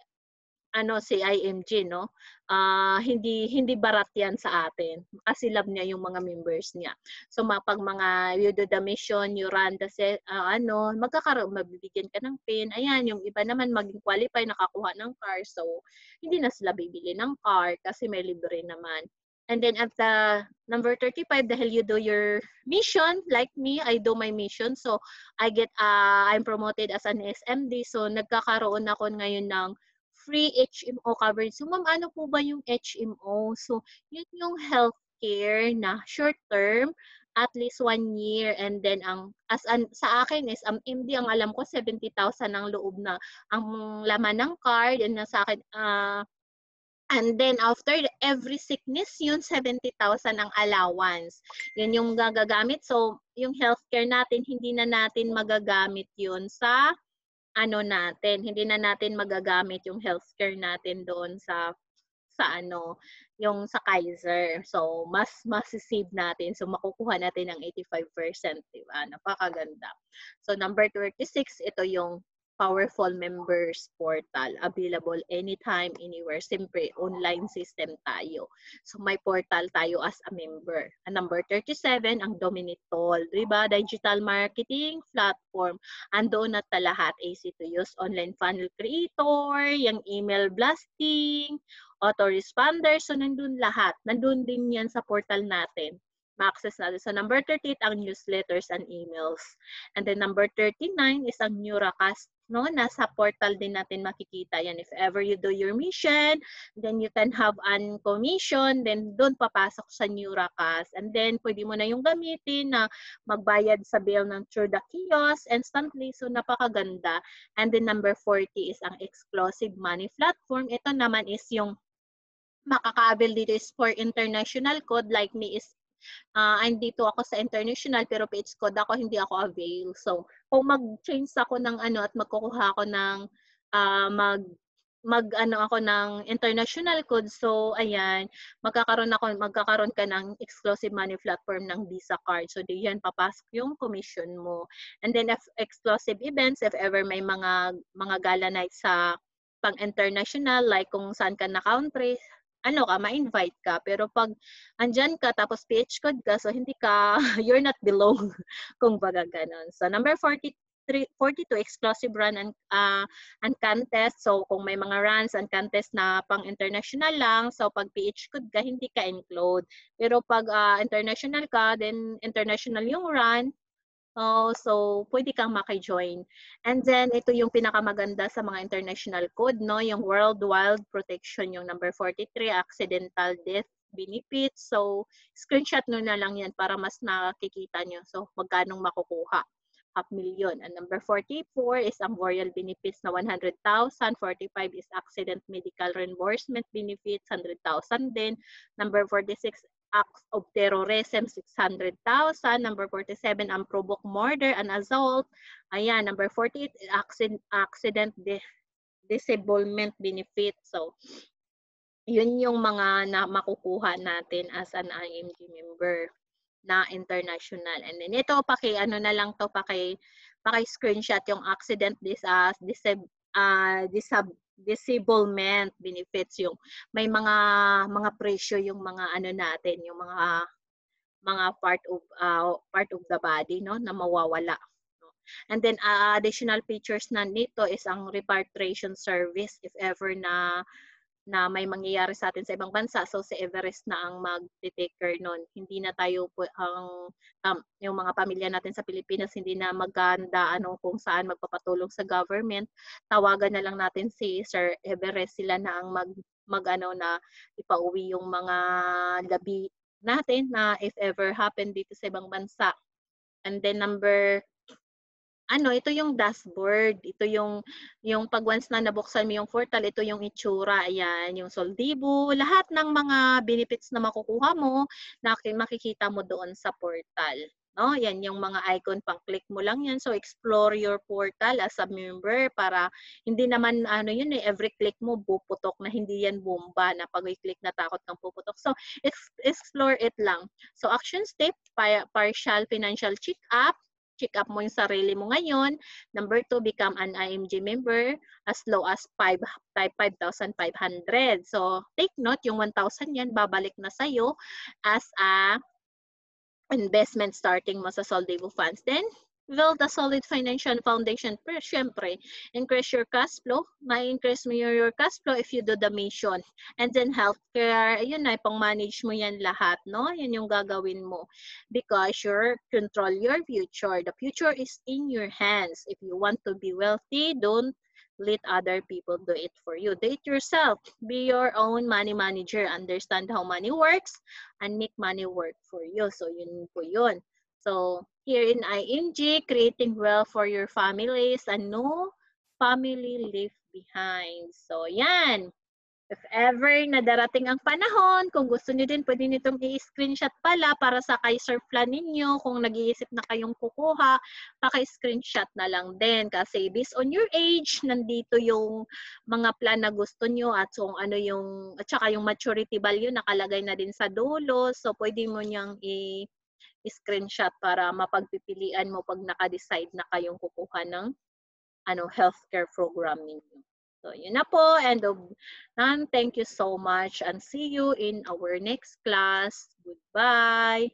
IMG, no? Hindi barat yan sa atin. Kasi love niya yung mga members niya. So pag mga you do the mission, you run the mabibigyan ka ng pin. Ayan, yung iba naman maging qualify, nakakuha ng car. So hindi na sila bibili ng car kasi may libre naman. And then at the number 35, dahil you do your mission, like me, I do my mission. So I'm promoted as an SMD. So nagkakaroon ako ngayon ng free HMO coverage. So, ma'am, ano po ba yung HMO? So, yun yung healthcare na short term, at least 1 year. And then, sa akin is, MD, ang alam ko, 70,000 ang loob na, ang laman ng card, and sa akin, and then, after every sickness, yun, 70,000 ang allowance. Yun yung gagagamit. So, yung healthcare natin, hindi na natin magagamit yun sa hindi na natin magagamit yung healthcare natin doon yung sa Kaiser. So, mas-save natin. So, makukuha natin ang 85%, di ba? Napakaganda. So, number 36, ito yung powerful members portal. Available anytime, anywhere. Siyempre, online system tayo. So, may portal tayo as a member. And number 37, ang Dominitol. Diba? Digital marketing platform. Andoon na lahat. Easy to use. Online funnel creator, yung email blasting, autoresponder. So, nandun lahat. Nandun din yan sa portal natin. Ma-access natin. So, number 38, ang newsletters and emails. And then, number 39 is ang Neuracast. No, nasa portal din natin makikita yan. If ever you do your mission, then you can have an commission, then doon papasok sa Neuracast. And then, pwede mo na yung gamitin na magbayad sa bill ng through the kiosk instantly. So, napakaganda. And then, number 40 is ang exclusive money platform. Ito naman is yung makaka-avail dito is for international code, like me is andito ako sa international pero PH code ako, hindi ako avail. So, kung mag-change ako ng at magkukuha ako ng ako ng international code. So, ayan, magkakaroon ka ng exclusive money platform ng Visa card. So, diyan papasok yung commission mo. And then, exclusive events, if ever may mga gala night sa pang-international, like kung saan ka na country, ma-invite ka. Pero pag andyan ka, tapos PH code ka, so hindi ka, you're not belong, kung baga ganon. So, number 42, exclusive run and contest. So, kung may mga runs and contest na pang-international lang, so pag PH code ka, hindi ka include. Pero pag international ka, then international yung run, so pwede kang maki-join. And then, ito yung pinakamaganda sa mga international code, no? Yung World Wild Protection, yung number 43, accidental death benefits. So, screenshot nyo na lang yan para mas nakikita nyo. So, magkanong makukuha. 500,000. And number 44 is ang royal benefits na 100,000. 45 is accident medical reimbursement benefits, 100,000 din. Number 46, acts of terrorism, 600,000. Number 47, unprovoked murder and assault. Ayan, number 48, accident disablement benefit. So, yun yung mga makukuha natin as an IMG member na international. And then ito, paki-screenshot yung accident disablement benefits, yung may mga presyo yung mga ano natin, yung mga part of the body, no, na mawawala, no? And then additional features na nito is ang repatriation service if ever na may mangyayari sa atin sa ibang bansa. So si Everest na ang mag-take care nun. Hindi na tayo yung mga pamilya natin sa Pilipinas hindi na maganda kung saan magpapatulong sa government. Tawagan na lang natin si Sir Everest, sila na ang na ipauwi yung mga labi natin na if ever happen dito sa ibang bansa. And then ito yung dashboard. Ito yung pag once na nabuksan mo yung portal, ito yung itsura. Ayan, yung soldibo, lahat ng mga benefits na makukuha mo, na makikita mo doon sa portal. No? Yan yung mga icon, pang-click mo lang yan. So explore your portal as a member para hindi naman every click mo puputok na, hindi yan bomba na pag i-click na takot kang puputok. So explore it lang. So action step, partial financial check-up. Check up mo yung sarili mo ngayon. Number 2, become an IMG member as low as 5,500. So, take note, yung 1,000 yan, babalik na sa'yo as a investment starting mo sa Soldivo Funds. Then, build a solid financial foundation. Pero, syempre, increase your cash flow. Ma-increase mo your cash flow if you do the mission. And then, healthcare, ayun na, pang-manage mo yan lahat, no? Yan yung gagawin mo. Because you control your future. The future is in your hands. If you want to be wealthy, don't let other people do it for you. Do it yourself. Be your own money manager. Understand how money works and make money work for you. So, yun po yun. So, here in IMG, creating wealth for your families and no family left behind. So, yan. If ever na darating ang panahon, kung gusto niyo din, pwede niyo itong i-screenshot pala para sa Kaiser plan ninyo. Kung nag-iisip na kayong kukuha, paki-screenshot na lang din. Kasi based on your age, nandito yung mga plan na gusto niyo at kung at saka yung maturity value nakalagay na din sa dulo. So, pwede mo niyang i-screenshot para mapagpipilian mo pag naka-decide na kayong kukuha ng healthcare program ninyo. So, yun na po. And thank you so much and see you in our next class. Goodbye.